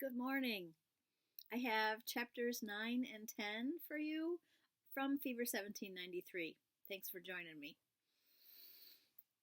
Good morning. I have chapters 9 and 10 for you from Fever 1793. Thanks for joining me.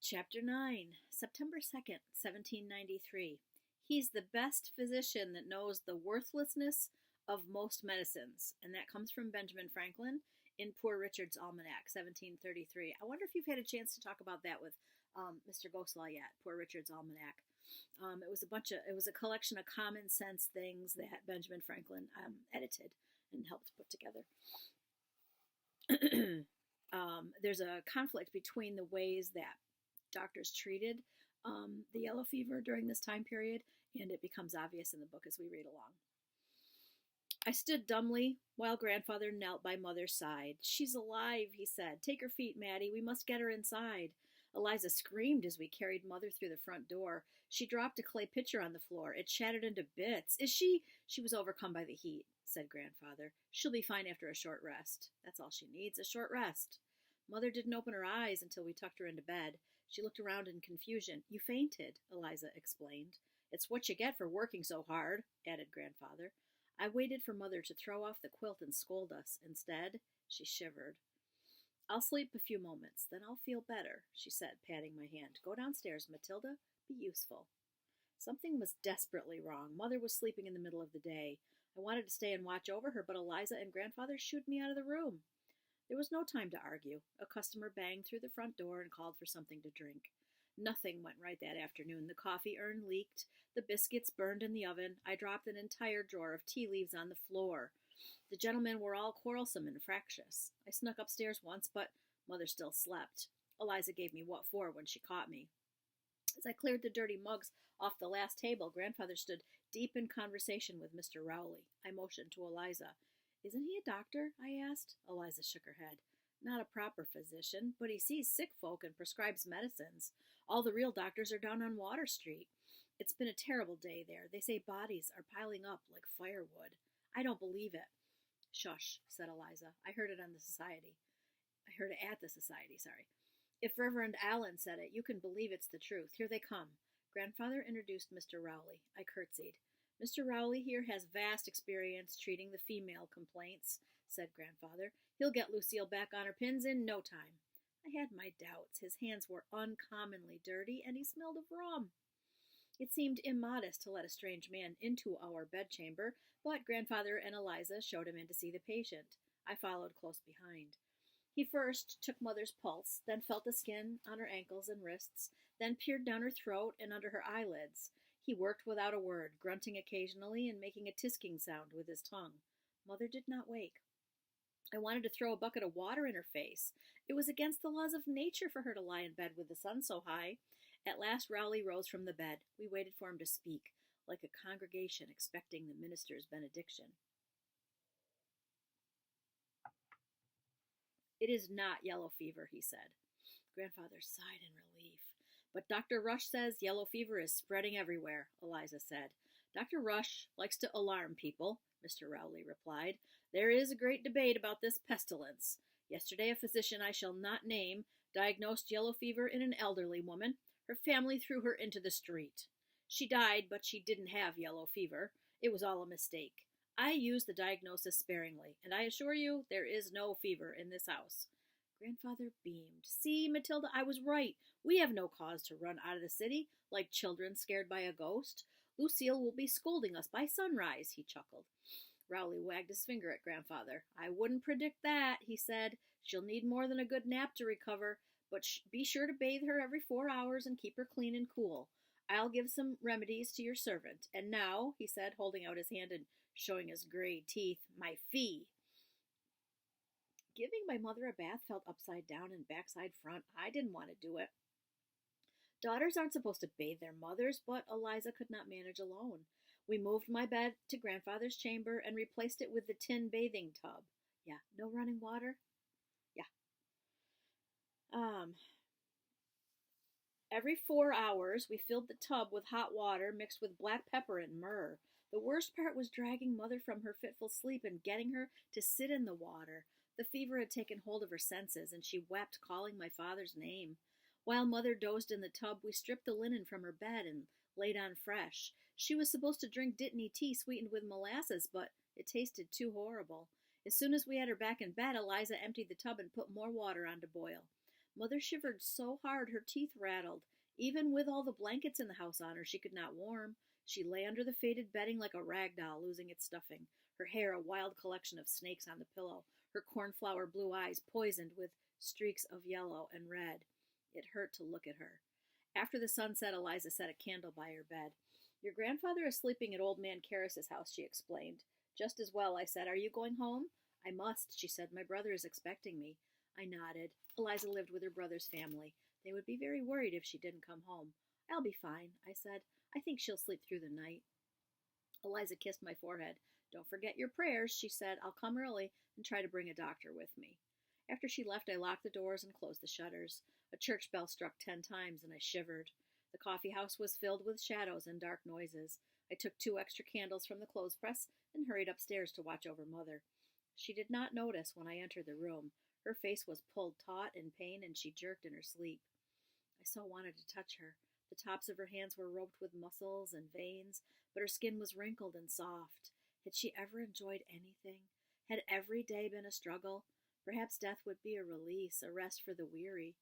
Chapter 9, September 2nd, 1793. He's the best physician that knows the worthlessness of most medicines. And that comes from Benjamin Franklin in Poor Richard's Almanac, 1733. I wonder if you've had a chance to talk about that with Mr. Goslar yet, Poor Richard's Almanac. It was a collection of common sense things that Benjamin Franklin edited and helped put together. There's a conflict between the ways that doctors treated the yellow fever during this time period, and it becomes obvious in the book as we read along. I stood dumbly while Grandfather knelt by Mother's side. "She's alive," he said. "Take her feet, Maddie. We must get her inside." Eliza screamed as we carried Mother through the front door. She dropped a clay pitcher on the floor. It shattered into bits. "Is she—" "She was overcome by the heat," said Grandfather. "She'll be fine after a short rest. That's all she needs, a short rest." Mother didn't open her eyes until we tucked her into bed. She looked around in confusion. "You fainted," Eliza explained. "It's what you get for working so hard," added Grandfather. I waited for Mother to throw off the quilt and scold us. Instead, she shivered. "I'll sleep a few moments, then I'll feel better," she said, patting my hand. "Go downstairs, Matilda. Be useful." Something was desperately wrong. Mother was sleeping in the middle of the day. I wanted to stay and watch over her, but Eliza and Grandfather shooed me out of the room. There was no time to argue. A customer banged through the front door and called for something to drink. Nothing went right that afternoon. The coffee urn leaked. The biscuits burned in the oven. I dropped an entire drawer of tea leaves on the floor. The gentlemen were all quarrelsome and fractious. I snuck upstairs once, but Mother still slept. Eliza gave me what for when she caught me. As I cleared the dirty mugs off the last table, Grandfather stood deep in conversation with Mr. Rowley. I motioned to Eliza. "Isn't he a doctor?" I asked. Eliza shook her head. "Not a proper physician, but he sees sick folk and prescribes medicines. All the real doctors are down on Water Street. It's been a terrible day there. They say bodies are piling up like firewood. I don't believe it." "Shush," said Eliza. I heard it at the society, sorry. "If Reverend Allen said it, you can believe it's the truth. Here they come." Grandfather introduced Mr. Rowley. I curtsied. "Mr. Rowley here has vast experience treating the female complaints," said Grandfather. "He'll get Lucille back on her pins in no time." I had my doubts. His hands were uncommonly dirty, and he smelled of rum. It seemed immodest to let a strange man into our bedchamber, but Grandfather and Eliza showed him in to see the patient. I followed close behind. He first took Mother's pulse, then felt the skin on her ankles and wrists, then peered down her throat and under her eyelids. He worked without a word, grunting occasionally and making a tisking sound with his tongue. Mother did not wake. I wanted to throw a bucket of water in her face. It was against the laws of nature for her to lie in bed with the sun so high. At last Rowley rose from the bed. We waited for him to speak, like a congregation expecting the minister's benediction. "It is not yellow fever," he said. Grandfather sighed in relief. "But Dr. Rush says yellow fever is spreading everywhere," Eliza said. "Dr. Rush likes to alarm people," Mr. Rowley replied. "There is a great debate about this pestilence. Yesterday a physician I shall not name diagnosed yellow fever in an elderly woman. Her family threw her into the street. She died, but she didn't have yellow fever. It was all a mistake. I use the diagnosis sparingly, and I assure you there is no fever in this house." Grandfather beamed. "See, Matilda, I was right. We have no cause to run out of the city like children scared by a ghost. Lucille will be scolding us by sunrise," he chuckled. Rowley wagged his finger at Grandfather. "I wouldn't predict that," he said. "She'll need more than a good nap to recover, but be sure to bathe her every 4 hours and keep her clean and cool. I'll give some remedies to your servant. And now," he said, holding out his hand and showing his gray teeth, "my fee." Giving my mother a bath felt upside down and backside front. I didn't want to do it. Daughters aren't supposed to bathe their mothers, but Eliza could not manage alone. We moved my bed to Grandfather's chamber and replaced it with the tin bathing tub. Yeah, no running water? Yeah. Every 4 hours, we filled the tub with hot water mixed with black pepper and myrrh. The worst part was dragging Mother from her fitful sleep and getting her to sit in the water. The fever had taken hold of her senses, and she wept, calling my father's name. While Mother dozed in the tub, we stripped the linen from her bed and laid on fresh. She was supposed to drink Dittany tea sweetened with molasses, but it tasted too horrible. As soon as we had her back in bed, Eliza emptied the tub and put more water on to boil. Mother shivered so hard her teeth rattled. Even with all the blankets in the house on her, she could not warm. She lay under the faded bedding like a rag doll, losing its stuffing, her hair a wild collection of snakes on the pillow, her cornflower blue eyes poisoned with streaks of yellow and red. It hurt to look at her. After the sun set, Eliza set a candle by her bed. Your grandfather is sleeping at old man Karras's house, she explained. Just as well, I said. Are you going home? I must, she said. My brother is expecting me. I nodded. Eliza lived with her brother's family. They would be very worried if she didn't come home. I'll be fine, I said. I think she'll sleep through the night. Eliza kissed my forehead. Don't forget your prayers, she said. I'll come early and try to bring a doctor with me. After she left, I locked the doors and closed the shutters. A church bell struck 10 times, and I shivered. The coffee house was filled with shadows and dark noises. I took 2 extra candles from the clothes press and hurried upstairs to watch over Mother. She did not notice when I entered the room. Her face was pulled taut in pain, and she jerked in her sleep. I so wanted to touch her. The tops of her hands were roped with muscles and veins, but her skin was wrinkled and soft. Had she ever enjoyed anything? Had every day been a struggle? Perhaps death would be a release, a rest for the weary.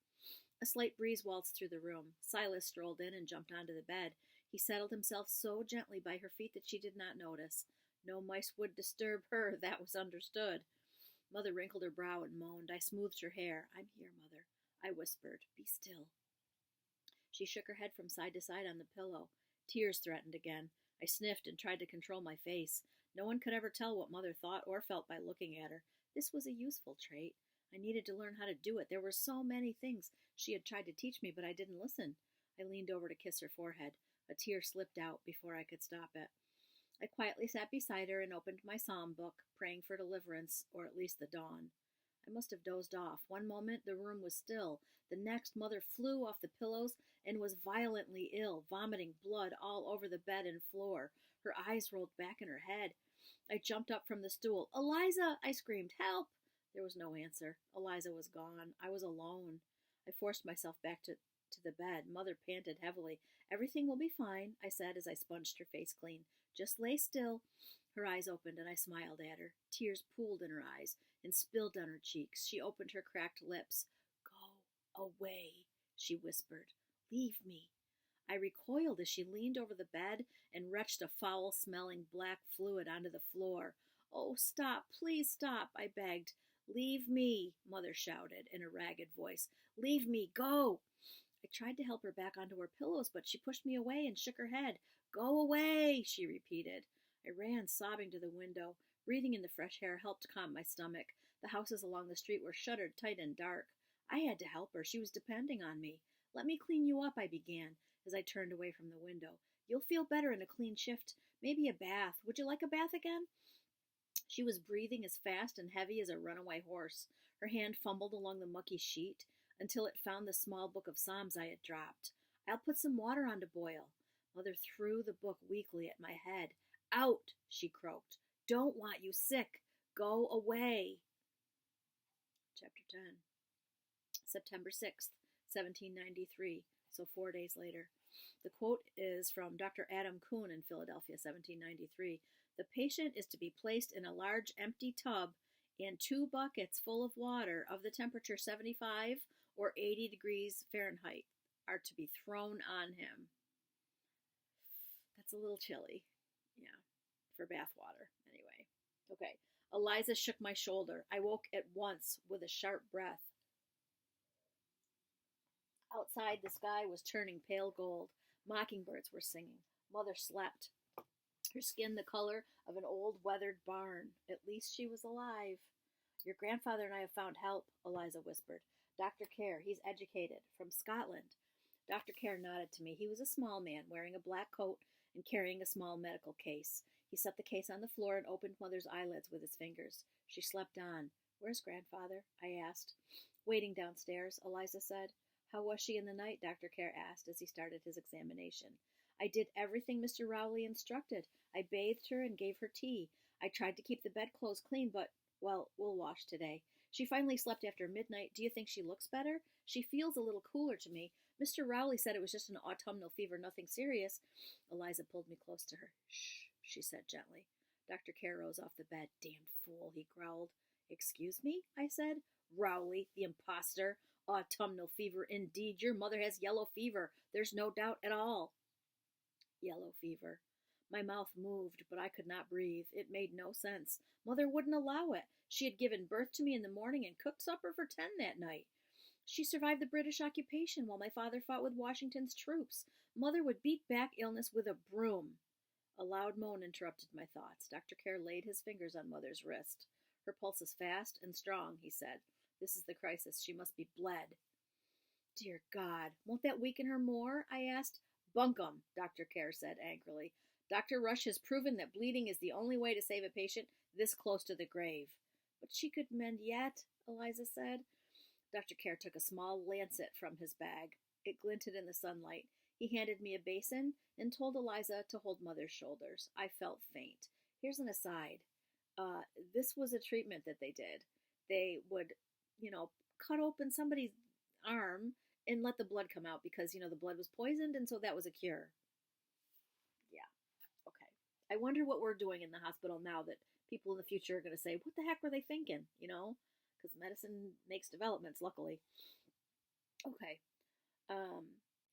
A slight breeze waltzed through the room. Silas strolled in and jumped onto the bed. He settled himself so gently by her feet that she did not notice. No mice would disturb her, that was understood. Mother wrinkled her brow and moaned. I smoothed her hair. I'm here, Mother, I whispered. Be still. She shook her head from side to side on the pillow. Tears threatened again. I sniffed and tried to control my face. No one could ever tell what Mother thought or felt by looking at her. This was a useful trait. I needed to learn how to do it. There were so many things she had tried to teach me, but I didn't listen. I leaned over to kiss her forehead. A tear slipped out before I could stop it. I quietly sat beside her and opened my psalm book, praying for deliverance, or at least the dawn. I must have dozed off. One moment the room was still. The next, Mother flew off the pillows and was violently ill, vomiting blood all over the bed and floor. Her eyes rolled back in her head. I jumped up from the stool. Eliza! I screamed. Help! There was no answer. Eliza was gone. I was alone. I forced myself back to the bed. Mother panted heavily. Everything will be fine, I said as I sponged her face clean. Just lay still. Her eyes opened and I smiled at her. Tears pooled in her eyes and spilled down her cheeks. She opened her cracked lips. Go away, she whispered. Leave me. I recoiled as she leaned over the bed and retched a foul-smelling black fluid onto the floor. Oh, stop, please stop, I begged. Leave me, Mother shouted in a ragged voice. Leave me, go! I tried to help her back onto her pillows, but she pushed me away and shook her head. Go away, she repeated. I ran, sobbing, to the window. Breathing in the fresh air helped calm my stomach. The houses along the street were shuttered tight and dark. I had to help her. She was depending on me. Let me clean you up, I began, as I turned away from the window. You'll feel better in a clean shift. Maybe a bath. Would you like a bath again? She was breathing as fast and heavy as a runaway horse. Her hand fumbled along the mucky sheet until it found the small book of Psalms I had dropped. I'll put some water on to boil. Mother threw the book weakly at my head. Out, she croaked. Don't want you sick. Go away. Chapter 10. September 6th, 1793, so 4 days later. The quote is from Dr. Adam Kuhn in Philadelphia, 1793. The patient is to be placed in a large empty tub and 2 buckets full of water of the temperature 75 or 80 degrees Fahrenheit are to be thrown on him. That's a little chilly, yeah, for bath water, anyway. Okay, Eliza shook my shoulder. I woke at once with a sharp breath. Outside, the sky was turning pale gold. Mockingbirds were singing. Mother slept, her skin the color of an old weathered barn. At least she was alive. Your grandfather and I have found help, Eliza whispered. Dr. Kerr, he's educated, from Scotland. Dr. Kerr nodded to me. He was a small man, wearing a black coat and carrying a small medical case. He set the case on the floor and opened Mother's eyelids with his fingers. She slept on. Where's Grandfather? I asked. Waiting downstairs, Eliza said. How was she in the night? Dr. Kerr asked as he started his examination. I did everything Mr. Rowley instructed. I bathed her and gave her tea. I tried to keep the bedclothes clean, but, well, we'll wash today. She finally slept after midnight. Do you think she looks better? She feels a little cooler to me. Mr. Rowley said it was just an autumnal fever, nothing serious. Eliza pulled me close to her. Shh, she said gently. Dr. Kerr rose off the bed. Damned fool, he growled. Excuse me, I said. Rowley, the impostor. Autumnal fever, indeed. Your mother has yellow fever. There's no doubt at all. Yellow fever. My mouth moved, but I could not breathe. It made no sense. Mother wouldn't allow it. She had given birth to me in the morning and cooked supper for 10 that night. She survived the British occupation while my father fought with Washington's troops. Mother would beat back illness with a broom. A loud moan interrupted my thoughts. Dr. Kerr laid his fingers on Mother's wrist. Her pulse is fast and strong, he said. This is the crisis. She must be bled. Dear God, won't that weaken her more? I asked. Bunkum, Dr. Kerr said angrily. Dr. Rush has proven that bleeding is the only way to save a patient this close to the grave. But she could mend yet, Eliza said. Dr. Kerr took a small lancet from his bag. It glinted in the sunlight. He handed me a basin and told Eliza to hold Mother's shoulders. I felt faint. Here's an aside. This was a treatment that they did. They would, cut open somebody's arm and let the blood come out because, the blood was poisoned, and so that was a cure. Yeah, okay. I wonder what we're doing in the hospital now that people in the future are going to say, what the heck were they thinking, Because medicine makes developments, luckily. Okay.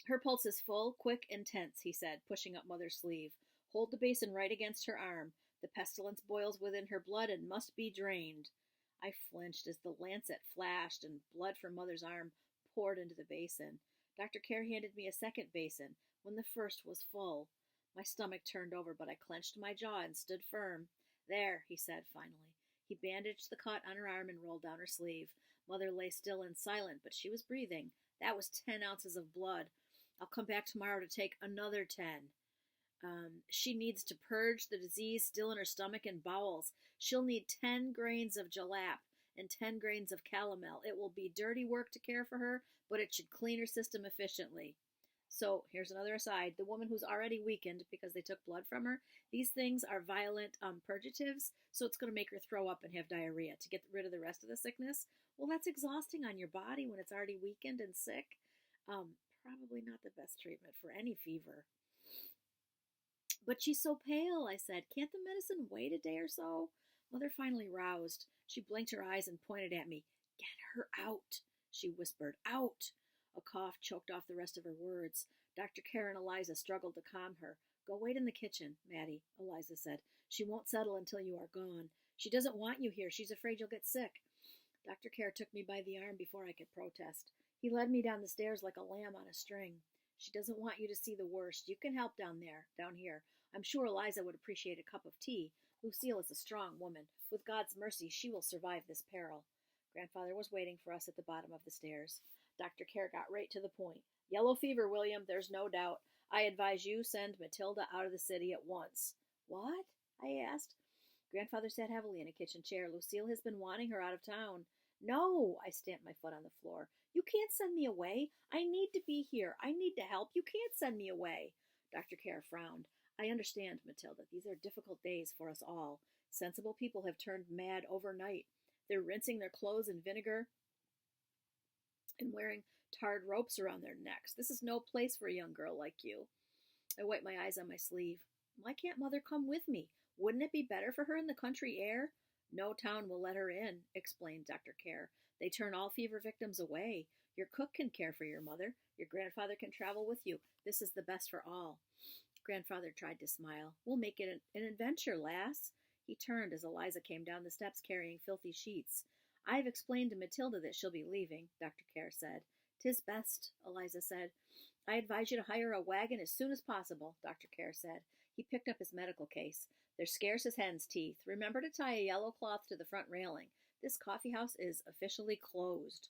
Her pulse is full, quick, and tense, he said, pushing up Mother's sleeve. Hold the basin right against her arm. The pestilence boils within her blood and must be drained. I flinched as the lancet flashed and blood from Mother's arm poured into the basin. Dr. Kerr handed me a second basin when the first was full. My stomach turned over, but I clenched my jaw and stood firm. There, he said finally. He bandaged the cut on her arm and rolled down her sleeve. Mother lay still and silent, but she was breathing. That was 10 ounces of blood. I'll come back tomorrow to take another 10. She needs to purge the disease still in her stomach and bowels. She'll need 10 grains of Jalap and 10 grains of calomel. It will be dirty work to care for her, but it should clean her system efficiently. So here's another aside. The woman who's already weakened because they took blood from her, these things are violent purgatives, so it's going to make her throw up and have diarrhea to get rid of the rest of the sickness. Well, that's exhausting on your body when it's already weakened and sick. Probably not the best treatment for any fever. But she's so pale, I said. Can't the medicine wait a day or so? Mother finally roused. She blinked her eyes and pointed at me. Get her out, she whispered. Out! A cough choked off the rest of her words. Dr. Kerr and Eliza struggled to calm her. Go wait in the kitchen, Maddie, Eliza said. She won't settle until you are gone. She doesn't want you here. She's afraid you'll get sick. Dr. Kerr took me by the arm before I could protest. He led me down the stairs like a lamb on a string. She doesn't want you to see the worst. You can help down here. I'm sure Eliza would appreciate a cup of tea. Lucille is a strong woman. With God's mercy, she will survive this peril. Grandfather was waiting for us at the bottom of the stairs. Dr. Kerr got right to the point. Yellow fever, William, there's no doubt. I advise you send Matilda out of the city at once. What? I asked. Grandfather sat heavily in a kitchen chair. Lucille has been wanting her out of town. No, I stamped my foot on the floor. You can't send me away. I need to be here. I need to help. You can't send me away. Dr. Kerr frowned. I understand, Matilda. These are difficult days for us all. Sensible people have turned mad overnight. They're rinsing their clothes in vinegar and wearing tarred ropes around their necks. This is no place for a young girl like you. I wiped my eyes on my sleeve. Why can't Mother come with me? Wouldn't it be better for her in the country air? No town will let her in, explained Dr. Kerr. They turn all fever victims away. Your cook can care for your mother. Your grandfather can travel with you. This is the best for all. Grandfather tried to smile. We'll make it an adventure, lass. He turned as Eliza came down the steps carrying filthy sheets. I've explained to Matilda that she'll be leaving, Dr. Kerr said. 'Tis best, Eliza said. I advise you to hire a wagon as soon as possible, Dr. Kerr said. He picked up his medical case. They're scarce as hen's teeth. Remember to tie a yellow cloth to the front railing. This coffee house is officially closed.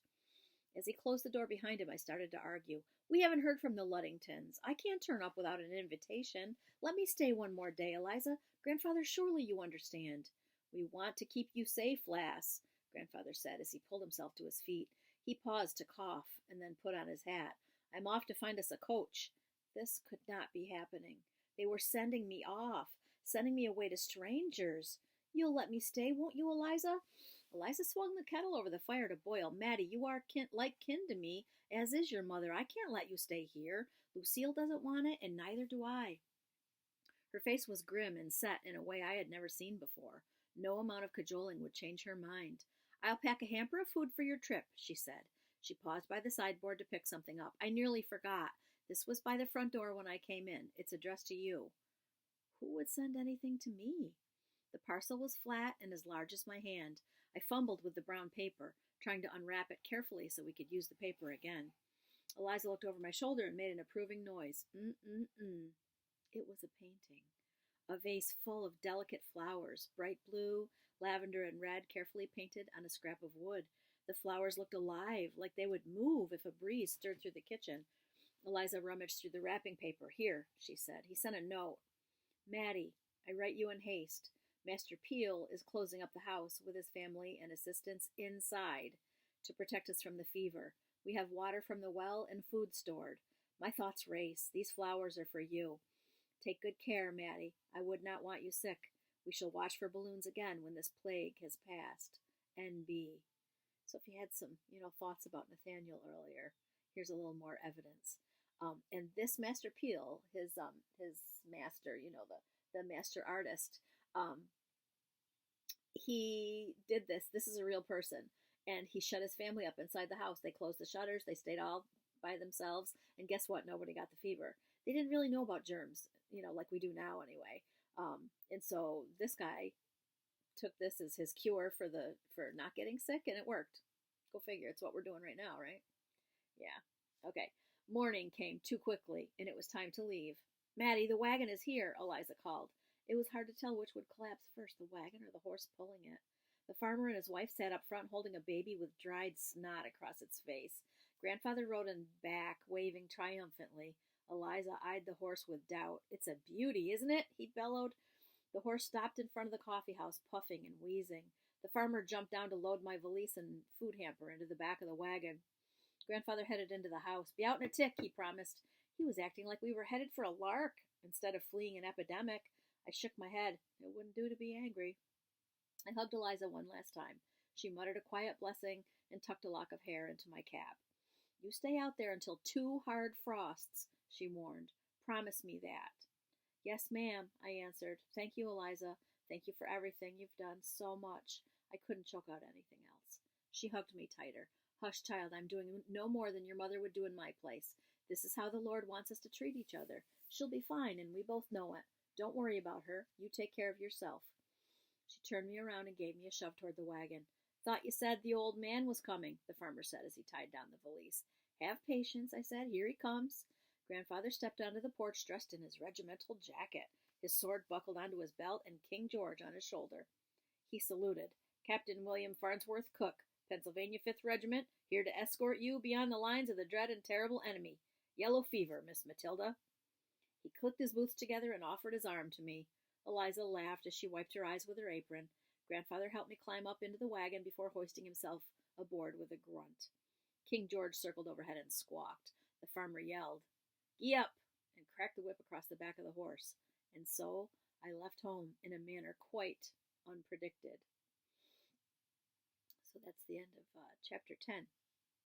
As he closed the door behind him, I started to argue. We haven't heard from the Luddingtons. I can't turn up without an invitation. Let me stay one more day, Eliza. Grandfather, surely you understand. We want to keep you safe, lass, Grandfather said as he pulled himself to his feet. He paused to cough and then put on his hat. I'm off to find us a coach. This could not be happening. They were sending me off, sending me away to strangers. You'll let me stay, won't you, Eliza? Eliza swung the kettle over the fire to boil. Maddie, you are like kin to me, as is your mother. I can't let you stay here. Lucille doesn't want it, and neither do I. Her face was grim and set in a way I had never seen before. No amount of cajoling would change her mind. I'll pack a hamper of food for your trip, she said. She paused by the sideboard to pick something up. I nearly forgot. This was by the front door when I came in. It's addressed to you. Who would send anything to me? The parcel was flat and as large as my hand. I fumbled with the brown paper, trying to unwrap it carefully so we could use the paper again. Eliza looked over my shoulder and made an approving noise. It was a painting. A vase full of delicate flowers, bright blue, lavender, and red, carefully painted on a scrap of wood. The flowers looked alive, like they would move if a breeze stirred through the kitchen. Eliza rummaged through the wrapping paper. Here, she said. He sent a note. Maddie, I write you in haste. Master Peel is closing up the house with his family and assistants inside to protect us from the fever. We have water from the well and food stored. My thoughts race. These flowers are for you. Take good care, Maddie. I would not want you sick. We shall watch for balloons again when this plague has passed. N.B. So if you had some, thoughts about Nathaniel earlier, here's a little more evidence. And this Master Peel, his master, the master artist, he did this. This is a real person. And he shut his family up inside the house. They closed the shutters. They stayed all by themselves. And guess what? Nobody got the fever. They didn't really know about germs, like we do now anyway. And so this guy took this as his cure for not getting sick, and it worked. Go figure. It's what we're doing right now, right? Yeah. Okay. Morning came too quickly, and it was time to leave. Maddie, the wagon is here, Eliza called. It was hard to tell which would collapse first, the wagon or the horse pulling it. The farmer and his wife sat up front holding a baby with dried snot across its face. Grandfather rode in back, waving triumphantly. Eliza eyed the horse with doubt. It's a beauty, isn't it? He bellowed. The horse stopped in front of the coffee house, puffing and wheezing. The farmer jumped down to load my valise and food hamper into the back of the wagon. Grandfather headed into the house. Be out in a tick, he promised. He was acting like we were headed for a lark instead of fleeing an epidemic. I shook my head. It wouldn't do to be angry. I hugged Eliza one last time. She muttered a quiet blessing and tucked a lock of hair into my cap. You stay out there until 2 hard frosts, she warned. Promise me that. Yes, ma'am, I answered. Thank you, Eliza. Thank you for everything. You've done so much. I couldn't choke out anything else. She hugged me tighter. Hush, child, I'm doing no more than your mother would do in my place. This is how the Lord wants us to treat each other. She'll be fine, and we both know it. Don't worry about her. You take care of yourself. She turned me around and gave me a shove toward the wagon. Thought you said the old man was coming, the farmer said as he tied down the valise. Have patience, I said. Here he comes. Grandfather stepped onto the porch dressed in his regimental jacket, his sword buckled onto his belt, and King George on his shoulder. He saluted. Captain William Farnsworth Cook, Pennsylvania 5th Regiment, here to escort you beyond the lines of the dread and terrible enemy. Yellow fever, Miss Matilda. He clicked his boots together and offered his arm to me. Eliza laughed as she wiped her eyes with her apron. Grandfather helped me climb up into the wagon before hoisting himself aboard with a grunt. King George circled overhead and squawked. The farmer yelled, Gee up! And cracked the whip across the back of the horse. And so I left home in a manner quite unpredicted. So that's the end of chapter 10.